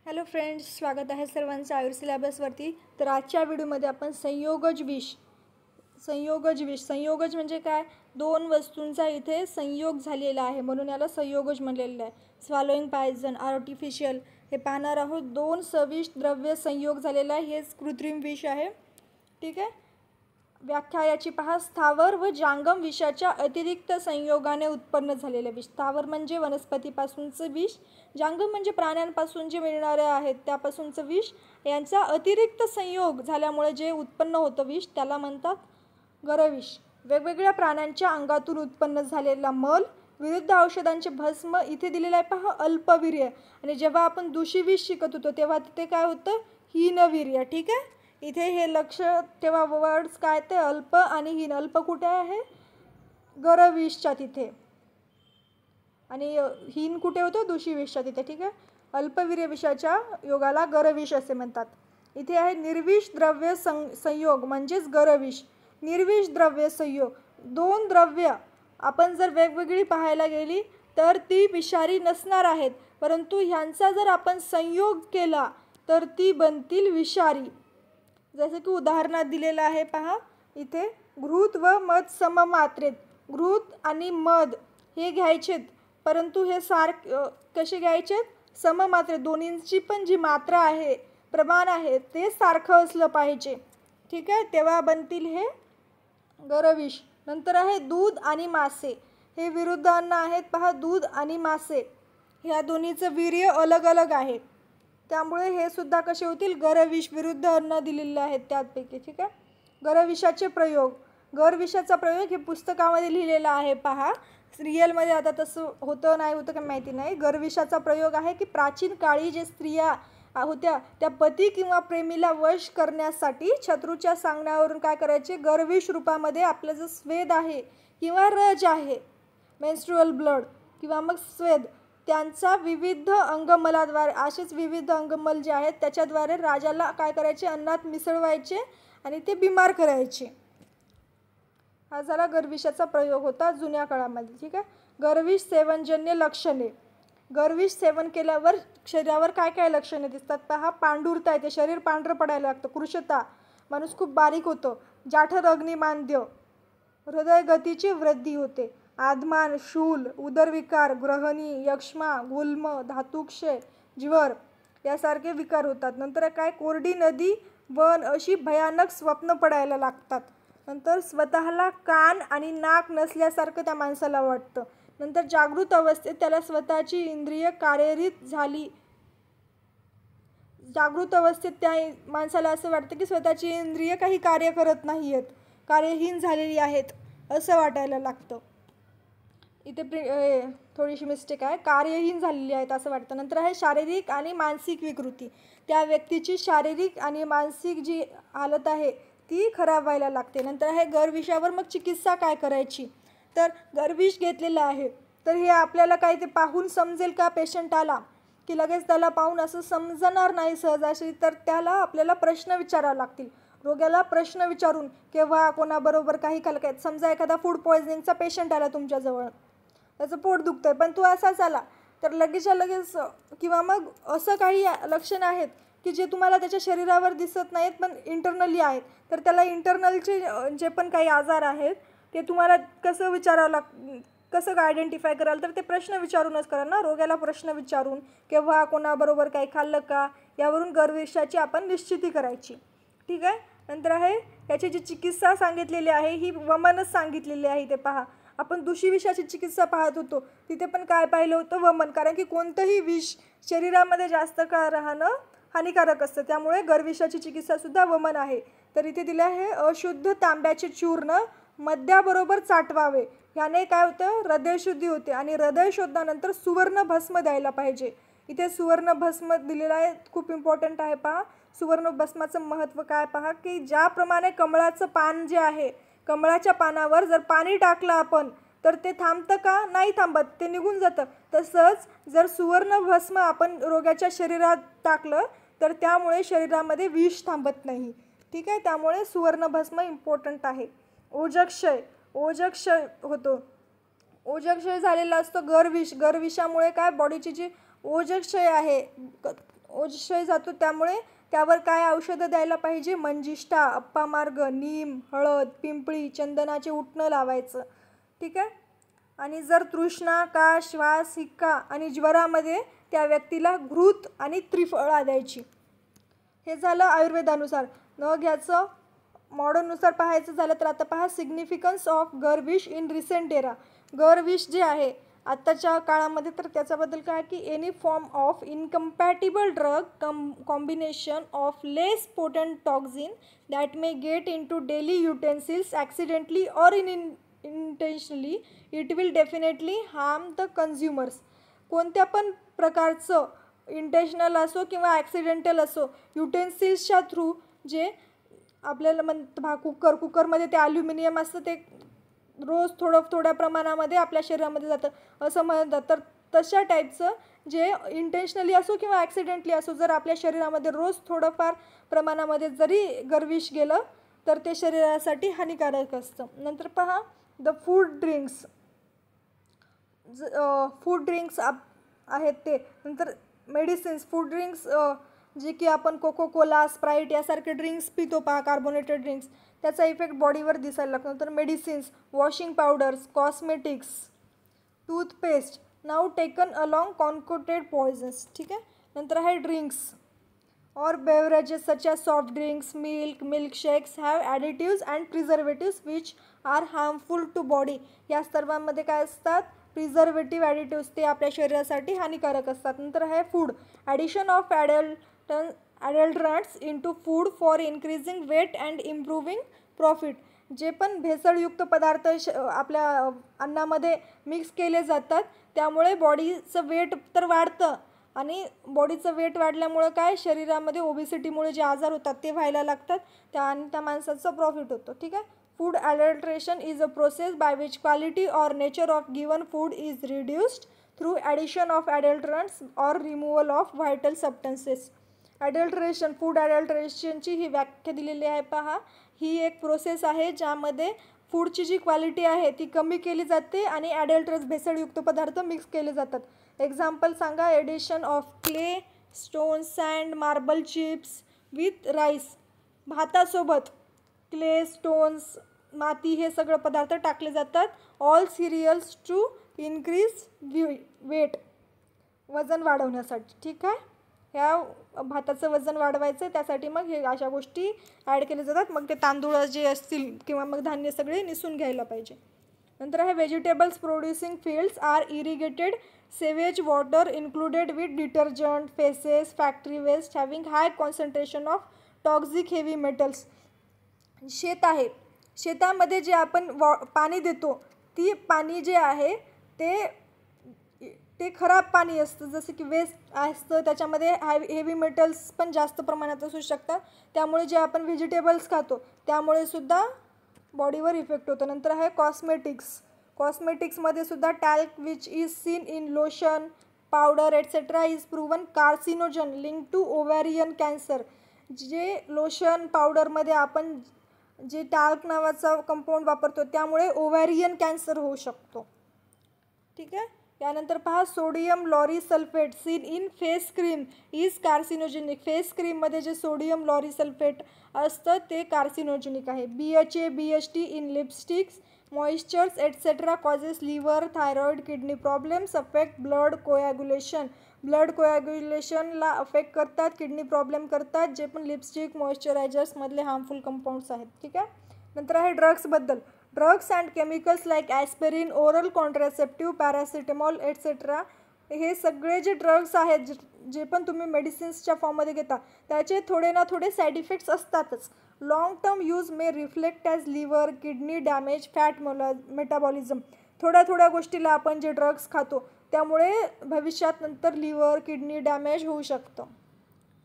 Hello friends, स्वागत आहे सर्वांचं आयुर सिलेबसवरती. तर आजच्या व्हिडिओमध्ये आपण संयोगज संयोगज म्हणजे काय? दोन वस्तूंचा इथे संयोग झालेला आहे म्हणून याला संयोगज म्हणलेलं आहे. स्वॅलोइंग पॉयझन आर्टिफिशियल हे पाहणार आहोत. दोन सविष द्रव्य संयोग झालेला आहे, हेच कृत्रिम विष आहे. ठीक आहे. व्याख्या याची पहा. स्थावर व जांगम विषाच्या अतिरिक्त संयोगाने उत्पन्न झालेले विष. स्थावर म्हणजे वनस्पतीपासूनचं विष, जांगम म्हणजे प्राण्यांपासून जे मिळणारे आहेत त्यापासूनचं विष. यांचा अतिरिक्त संयोग झाल्यामुळे जे उत्पन्न होतं विष त्याला म्हणतात गरविष. वेगवेगळ्या प्राण्यांच्या अंगातून उत्पन्न झालेला मल, विरुद्ध औषधांचे भस्म. इथे दिलेलं आहे पहा अल्पवीर्य. आणि जेव्हा आपण दूषिविष शिकत होतो तेव्हा तिथे काय होतं? हीनवीर्य. ठीक आहे. इथे हे लक्ष ठेवा, वर्ड्स काय ते अल्प आणि हीन. अल्प कुठे आहे? गरविषच्या तिथे, आणि हीन कुठे होतं? दूषिविषच्या तिथे. ठीक आहे. अल्पवीर्य विषाच्या योगाला गरविष असे म्हणतात. इथे आहे निर्विष द्रव्य संयोग म्हणजेच गरविष. निर्विष द्रव्य संयोग, दोन द्रव्य आपण जर वेगवेगळी पाहायला गेली तर ती विषारी नसणार आहेत, परंतु ह्यांचा जर आपण संयोग केला तर ती बनतील विषारी. जसं की उदाहरणात दिलेलं आहे पहा इथे. घृत व मध सममात्रेत. घृत आणि मध हे घ्यायचेत, परंतु हे कसे घ्यायचेत? सममात्रेत. दोन्हींची पण जी मात्रा आहे, प्रमाण आहे ते सारखं असलं पाहिजे. ठीक आहे. तेव्हा बनतील हे गरविष. नंतर आहे दूध आणि मासे. हे विरुद्ध अन्न आहेत पहा, दूध आणि मासे. ह्या दोन्हीचं वीर्य अलग अलग आहे, त्यामुळे हे सुद्धा कसे होतील? गरविष. विरुद्ध अन्न दिलेले आहेत त्यापैकी. ठीक आहे. गरविषाचे प्रयोग. गरविषाचा प्रयोग हे पुस्तकामध्ये लिहिलेलं आहे पहा. रिअलमध्ये आता तसं होतं नाही होतं काही माहिती नाही. गरविषाचा प्रयोग आहे की प्राचीन काळी जे स्त्रिया होत्या त्या पती किंवा प्रेमीला वश करण्यासाठी शत्रूच्या सांगण्यावरून काय करायचे? गरविष रूपामध्ये आपलं जो स्वेद आहे किंवा रज आहे, मेन्स्ट्रुअल ब्लड किंवा मग स्वेद, त्यांचा विविध अंगमलाद्वारे, असेच विविध अंगमल जे आहेत त्याच्याद्वारे राजाला काय करायचे? अन्नात मिसळवायचे आणि ते बिमार करायचे. हा झाला गरविषाचा प्रयोग होता जुन्या काळामध्ये. ठीक आहे. गरविष सेवनजन्य लक्षणे. गरविष सेवन केल्यावर शरीरावर काय काय लक्षणे दिसतात पहा. पांढुरता येते, शरीर पांढरं पडायला लागतं. कृशता, माणूस खूप बारीक होतो. जाठर अग्निमांद्य, हृदयगतीची वृद्धी होते. आधमान, शूल, उदरविकार, ग्रहणी, यक्ष्मा, गुल्म, धातुक्षय, ज्वर यासारखे विकार होतात. नंतर काय? कोरडी नदी, वन अशी भयानक स्वप्न पडायला लागतात. नंतर स्वतःला कान आणि नाक नसल्यासारखं त्या माणसाला वाटतं. नंतर जागृत अवस्थेत त्याला स्वतःची इंद्रिय कार्यरत झाली. जागृत अवस्थेत त्या माणसाला असं वाटतं की स्वतःची इंद्रिय काही कार्य करत नाही आहेत, कार्यहीन झालेली आहेत असं वाटायला लागतं. इथे थोडीशी मिस्टेक आहे, कार्यहीन झालेली आहेत असं वाटतं. नंतर आहे शारीरिक आणि मानसिक विकृती. त्या व्यक्तीची शारीरिक आणि मानसिक जी हालत आहे ती खराब व्हायला लागते. नंतर आहे गरविषावर मग चिकित्सा काय करायची? तर गरविष घेतलेलं आहे तर हे आपल्याला काय ते पाहून समजेल का? पेशंट आला की लगेच त्याला पाहून असं समजणार नाही सहजाशी, तर त्याला आपल्याला प्रश्न विचारावे लागतील. रोग्याला प्रश्न विचारून केव्हा कोणाबरोबर काही काय, समजा एखादा फूड पॉयझनिंगचा पेशंट आला तुमच्याजवळ, त्याचं पोट दुखतंय पण तो असाच आला तर लगेचच्या लगेच, किंवा मग असं काही लक्षणं आहेत की जे तुम्हाला त्याच्या शरीरावर दिसत नाहीत पण इंटरनली आहेत, तर त्याला इंटरनलचे जे पण काही आजार आहेत ते तुम्हाला कसं विचारावं कसं आयडेंटिफाय कराल? तर ते प्रश्न विचारूनच करा ना. रोग्याला प्रश्न विचारून केव्हा कोणाबरोबर काही खाल्लं का यावरून गरविषाची आपण निश्चिती करायची. ठीक आहे. नंतर आहे याची जी चिकित्सा सांगितलेली आहे ही वमनच सांगितलेली आहे. ते पहा, आपण दूषिविषाची चिकित्सा पाहत होतो तिथे पण काय पाहिलं होतं? वमन. कारण की कोणतंही विष शरीरामध्ये जास्त काळ राहणं हानिकारक असतं, त्यामुळे गरविषाची चिकित्सासुद्धा वमन आहे. तर इथे दिले आहे अशुद्ध तांब्याचे चूर्ण मद्याबरोबर चाटवावे. याने काय होतं? हृदयशुद्धी होते. आणि हृदय शोधल्यानंतर सुवर्ण भस्म द्यायला पाहिजे. इथे सुवर्ण भस्म दिलेला आहे, खूप इम्पॉर्टंट आहे पहा. सुवर्ण भस्माचं महत्त्व काय पहा, की ज्याप्रमाणे कमळाचं पान जे आहे, कमळाच्या पानावर जर पाणी टाकलं आपण तर ते थांबतं का? नाही थांबत, ते निघून जातं. तसंच जर सुवर्ण भस्म आपण रोग्याच्या शरीरात टाकलं तर त्यामुळे शरीरामध्ये विष थांबत नाही. ठीक आहे. त्यामुळे सुवर्ण भस्म इम्पॉर्टंट आहे. ओजक्षय होतो. ओजक्षय झालेला असतो गरविषामुळे. काय? बॉडीची जी ओजक्षय आहे, क्षय जातो, त्यामुळे त्यावर काय औषधं द्यायला पाहिजे, मंजिष्ठा, अप्पामार्ग, नीम, हळद, पिंपळी, चंदनाचे उटणं लावायचं. ठीक आहे. आणि जर तृष्णा, का, श्वास, हिक्का आणि ज्वरामध्ये त्या व्यक्तीला घृत आणि त्रिफळा द्यायची. हे झालं आयुर्वेदानुसार. मग ह्याचं मॉडर्ननुसार पाहायचं झालं तर आता पहा सिग्निफिकन्स ऑफ गर्विश इन रिसेंट एरा. गर्विश जे आहे आत्ताच्या काळामध्ये, तर त्याच्याबद्दल काय की any form of incompatible drug combination of less potent toxin that may get in to daily utensils accidentally or intentionally it will definitely harm the consumers. कोणत्या पण प्रकारचं इंटेन्शनल असो किंवा ॲक्सिडेंटल असो, युटेन्सिल्सच्या थ्रू जे आपल्याला कुकरमध्ये ते ॲल्युमिनियम असतं, ते रोज थोड्या प्रमाणामध्ये आपल्या शरीरामध्ये जातं असं म्हणतात. तर तशा टाईपचं जे इंटेन्शनली असो किंवा ॲक्सिडेंटली असो, जर आपल्या शरीरामध्ये रोज थोडंफार प्रमाणामध्ये जरी गर्विश गेलं तर ते शरीरासाठी हानिकारक असतं. नंतर पहा the food drinks. Food drinks आहेत ते. नंतर मेडिसिन्स. फूड ड्रिंक्स जे की आपण कोकोकोला, स्प्राईट यासारखे ड्रिंक्स पितो पहा, कार्बोनेटेड ड्रिंक्स, त्याचा इफेक्ट बॉडीवर दिसायला लागतो. नंतर medicines, washing powders, cosmetics, toothpaste now taken along concocted poisons. ठीक आहे. नंतर आहे ड्रिंक्स और beverages such as soft drinks, milkshakes have additives and preservatives which are harmful to body. या सर्वांमध्ये काय असतात, प्रिझर्वेटिव्ह ॲडिटिव्स, ते आपल्या शरीरासाठी हानिकारक असतात. नंतर आहे food. Addition of adulterants into food for increasing weight and improving profit. जे पण भेसळयुक्त पदार्थ आपल्या अन्नामध्ये मिक्स केले जातात त्यामुळे बॉडीचं वेट तर वाढतं, आणि बॉडीचं वेट वाढल्यामुळं काय शरीरामध्ये ओबिसिटीमुळे जे आजार होतात ते व्हायला लागतात, आणि त्या माणसाचं प्रॉफिट होतं. ठीक आहे. Food adulteration is a process by which quality और nature of given food is reduced through addition of adulterants और removal of vital substances. Adulteration, food ॲडल्ट्रेशनची ही व्याख्या दिलेली आहे पहा. ही एक प्रोसेस आहे ज्यामध्ये फूडची जी क्वालिटी आहे ती कमी केली जाते आणि ॲडल्ट्रस, भेसळयुक्त पदार्थ मिक्स केले जातात. एक्झाम्पल सांगा. Addition of clay, stone, sand, marble chips with rice. भातासोबत क्ले, स्टोन्स, माती हे सगळं पदार्थ टाकले जातात. All cereals to increase weight, वजन वाढवण्यासाठी. ठीक आहे. ह्या भाताचं वजन वाढवायचं त्यासाठी मग हे अशा गोष्टी ॲड केल्या जातात. मग ते तांदूळ जे असतील किंवा मग धान्य सगळे निसून घ्यायला पाहिजे. नंतर आहे vegetables producing fields are irrigated sewage water included with detergent, faeces, factory waste having high concentration of toxic heavy metals. शेत आहे, शेतामध्ये जे आपण पाणी देतो, ती पाणी जे आहे ते खराब पाणी असतं, जसं की वेस्ट असतं, त्याच्यामध्ये हेवी मेटल्स पण जास्त प्रमाणात असू शकतात. त्यामुळे जे आपण व्हेजिटेबल्स खातो त्यामुळे सुद्धा बॉडीवर इफेक्ट होतो. नंतर आहे कॉस्मेटिक्स. कॉस्मेटिक्समध्ये सुद्धा talc which is seen in lotion, powder etcetera is proven carcinogen link to ovarian cancer. जे लोशन, पावडरमध्ये आपण जे टॅल्क नावाचा कंपाऊंड वापरतो त्यामुळे ओव्हॅरियन कॅन्सर होऊ शकतो. ठीक आहे. त्यानंतर पहा sodium lauryl sulphate seen in face cream is carcinogenic. Face क्रीममध्ये जे सोडियम लॉरी सल्फेट असतं ते कार्सिनोजेनिक आहे. BHA, BHT in lipsticks, moistures etcetera causes liver, thyroid, kidney problems, affect blood coagulation. Blood कोॲग्युलेशनला अफेक्ट करतात, किडनी प्रॉब्लेम करतात, जे पण लिपस्टिक, मॉइश्चरायझर्समधले हार्मफुल कंपाऊंड्स आहेत. ठीक आहे. नंतर आहे ड्रग्सबद्दल. Drugs and chemicals like aspirin, oral contraceptive, paracetamol etcetera. हे सगळे जे ड्रग्स आहेत जे पण तुम्ही मेडिसिन्सच्या फॉर्ममध्ये घेता त्याचे थोडे ना थोडे साईड इफेक्ट्स असतातच. Long term use may reflect as liver, kidney damage, fat metabolism. थोड्या गोष्टीला आपण जे ड्रग्स खातो त्यामुळे भविष्यात नंतर लिव्हर, किडनी डॅमेज होऊ शकतं.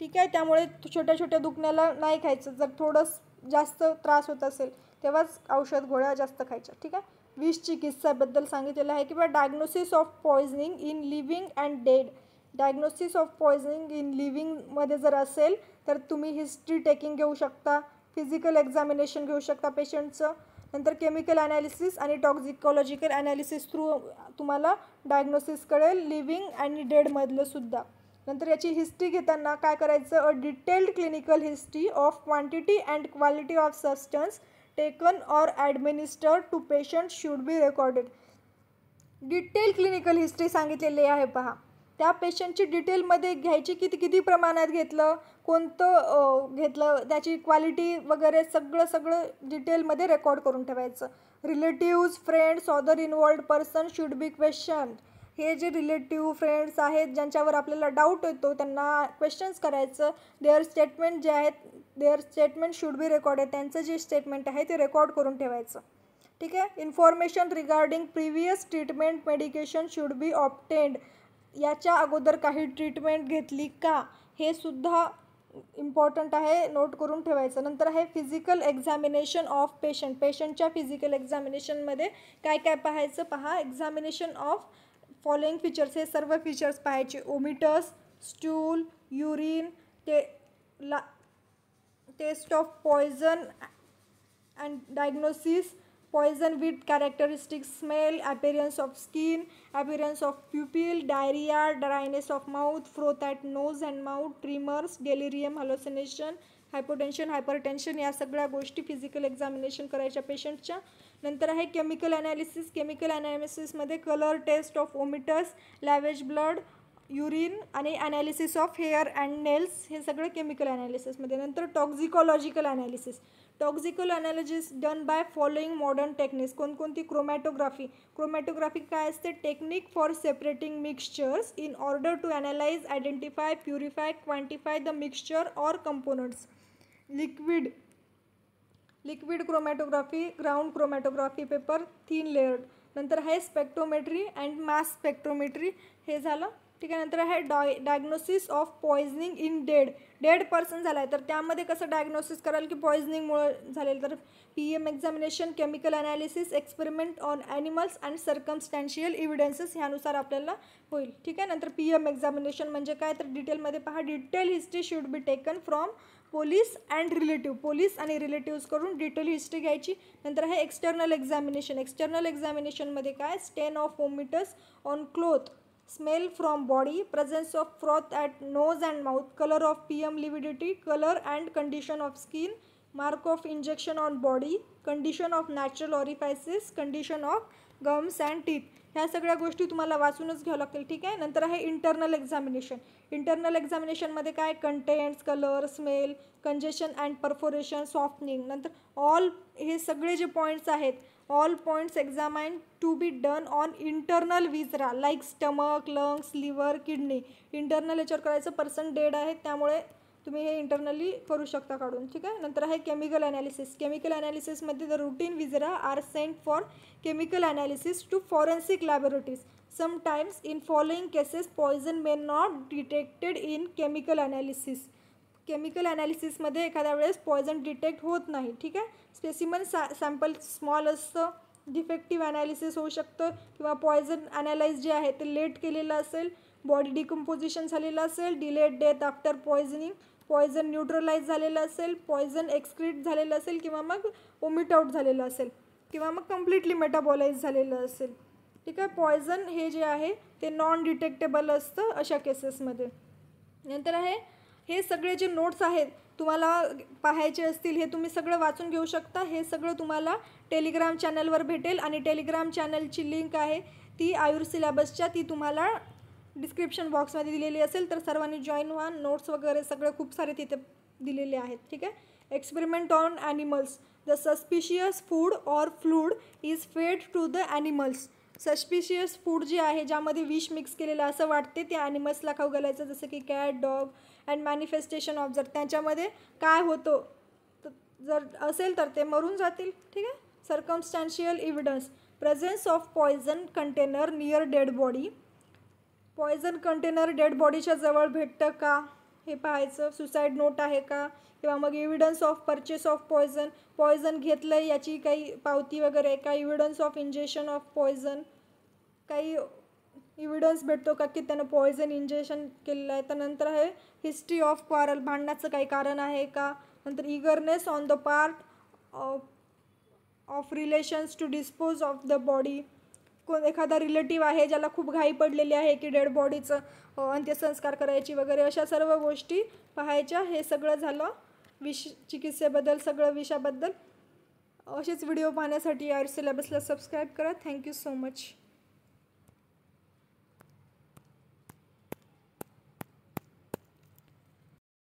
ठीक आहे. त्यामुळे छोट्या दुखण्याला नाही खायचं. जर थोडं जास्त त्रास होत असेल तेव्हाच औषध गोळ्या जास्त खायच्या. ठीक आहे. विष चिकित्साबद्दल सांगितलेलं आहे की diagnosis of poisoning in living and dead. Diagnosis of poisoning in लिव्हिंगमध्ये जर असेल तर तुम्ही हिस्ट्री टेकिंग घेऊ शकता, फिजिकल एक्झामिनेशन घेऊ शकता पेशंटचं. नंतर केमिकल ॲनालिसिस आणि टॉक्झिकॉलॉजिकल ॲनालिसिस थ्रू तुम्हाला डायग्नोसिस कळेल लिव्हिंग आणि डेडमधलं सुद्धा. नंतर याची हिस्ट्री घेताना काय करायचं, a detailed clinical history of quantity and quality of substance taken or administered to patient should be recorded. Detail clinical history सांगितलेली आहे पहा. त्या पेशंटची डिटेलमध्ये घ्यायची, किती प्रमाणात घेतलं, कोणतं घेतलं, त्याची क्वालिटी वगैरे सगळं डिटेलमध्ये रेकॉर्ड करून ठेवायचं. Relatives, friends, other involved person should be question. हे जे रिलेटिव्ह फ्रेंड्स आहेत ज्यांच्यावर आपल्याला डाऊट येतो त्यांना क्वेश्चन्स करायचं. देअर स्टेटमेंट जे आहेत, their statement should be recorded. त्यांचं जे स्टेटमेंट आहे ते रेकॉर्ड करून ठेवायचं. ठीक आहे. Information regarding previous treatment medication should be obtained. याच्या अगोदर काही ट्रीटमेंट घेतली का हे सुद्धा इम्पॉर्टंट आहे, नोट करून ठेवायचं. नंतर आहे फिजिकल एक्झामिनेशन ऑफ पेशंट. पेशंटच्या फिजिकल एक्झामिनेशनमध्ये काय काय पाहायचं पहा. एक्झामिनेशन ऑफ फॉलोइंग फीचर्स, हे सर्व फीचर्स पाहायचे. Vomitus, stool, urine, test of poison and diagnosis, poison with characteristic smell, appearance of skin, appearance of pupil, diarrhea, dryness of mouth, froth at nose and mouth, tremors, delirium, hallucination, hypotension, hypertension, या सगळ्या गोष्टी physical examination करायच्या पेशंटच्या. नंतर आहे chemical analysis. Chemical ॲनालिसिसमध्ये colour test of vomitus, lavage blood, urine आणि analysis of hair and nails, हे सगळं केमिकल ॲनालिसिसमध्ये. नंतर toxicological analysis. Toxical analysis done by following modern techniques. कोणकोणती? क्रोमॅटोग्राफी. क्रोमॅटोग्राफी काय असते? Technique for separating mixtures in order to analyse, identify, purify, quantify the mixture or components. Liquid chromatography, ground chromatography paper, thin layered. नंतर आहे spectrometry and mass spectrometry, हे झालं. ठीक आहे. नंतर आहे diagnosis of poisoning in dead person झाला आहे तर त्यामध्ये कसं डायग्नोसिस कराल की पॉयझनिंगमुळे झालेलं. तर PM examination, chemical analysis, experiment on animals and circumstantial evidences, ह्यानुसार आपल्याला होईल. ठीक आहे. नंतर PM एक्झामिनेशन म्हणजे काय, तर डिटेलमध्ये पहा. Detail history should be taken from police and relative. Police आणि रिलेटिव्हजकडून डिटेल हिस्ट्री घ्यायची. नंतर आहे एक्सटर्नल एक्झामिनेशन. एक्सटर्नल एक्झामिनेशनमध्ये काय, stain of vomitus on cloth, smell from body, presence of froth at nose and mouth, colour of PM lividity, colour and condition of skin, mark of injection on body, condition of natural orifices, condition of gums and teeth. ह्या सगळ्या गोष्टी तुम्हाला वाचूनच घ्यावं लागतील. ठीक आहे. नंतर आहे इंटरनल एक्झामिनेशन. इंटरनल एक्झामिनेशनमध्ये काय, contents, colour, smell, congestion and perforation, softening. नंतर ऑल, हे सगळे जे पॉईंट्स आहेत, all points examine to be done on internal viscera like stomach, lungs, liver, kidney. Internal याच्यावर करायचं. पर्सन डेड आहे त्यामुळे तुम्ही हे इंटरनली करू शकता काढून. ठीक आहे. नंतर आहे केमिकल ॲनालिसिस. केमिकल ॲनालिसिसमध्ये the routine viscera are sent for chemical analysis to forensic laboratories. Sometimes in following cases poison may not detected in chemical analysis. Chemical ॲनालिसिसमध्ये एखाद्या वेळेस पॉयझन डिटेक्ट होत नाही. ठीक आहे. स्पेसिमन सॅम्पल स्मॉल असतं, defective analysis होऊ शकतं, किंवा पॉयझन ॲनालाइज जे आहे ते लेट केलेलं असेल, बॉडी डिकम्पोजिशन झालेलं असेल, delayed death after poisoning, poison neutralise झालेलं असेल, पॉयझन एक्सक्रीट झालेलं असेल, किंवा मग ओमिट आउट झालेलं असेल, किंवा मग कम्प्लिटली मेटाबॉलाइज झालेलं असेल. ठीक आहे. पॉयझन हे जे आहे ते नॉन डिटेक्टेबल असतं अशा केसेसमध्ये. नंतर आहे हे सगळे जे नोट्स आहेत तुम्हाला पाहायचे असतील हे तुम्ही सगळं वाचून घेऊ शकता. हे सगळं तुम्हाला टेलिग्राम चॅनलवर भेटेल आणि टेलिग्राम चॅनलची लिंक आहे ती आयुर सिलेबसच्या, ती तुम्हाला डिस्क्रिप्शन बॉक्समध्ये दिलेली असेल. तर सर्वांनी जॉईन व्हा. नोट्स वगैरे सगळे खूप सारे तिथे दिलेले आहेत. ठीक आहे. Experiment on animals. The suspicious food or fluid is fed to the animals. Suspicious food जे आहे ज्यामध्ये विष मिक्स केलेलं असं वाटते ते ॲनिमल्सला खाऊ घालायचं, जसं की cat, dog. And manifestation of, जर त्याच्यामध्ये काय होतं जर असेल तर ते मरून जातील. ठीक आहे. Circumstantial evidence. Presence of poison container near dead body. Poison container dead बॉडीच्या जवळ भेटतं का हे पाहायचं. सुसाईड नोट आहे का, किंवा मग evidence of purchase of poison, poison घेतलं आहे याची काही पावती वगैरे का, evidence of injection of poison, काही एव्हिडन्स भेटतो का की त्यानं पॉयझन इंजेक्शन केलेलं आहे. तर नंतर आहे हिस्ट्री ऑफ क्वारल, भांडणाचं काही कारण आहे का. नंतर eagerness on the part of relations to dispose of the body. एखादा रिलेटिव्ह आहे ज्याला खूप घाई पडलेली आहे की डेड बॉडीचं अंत्यसंस्कार करायची वगैरे, अशा सर्व गोष्टी पाहायच्या. हे सगळं झालं चिकित्सेबद्दल, सगळं विषयाबद्दल. असेच व्हिडिओ पाहण्यासाठी आयुष सिलेबसला सबस्क्राईब करा. Thank you so much.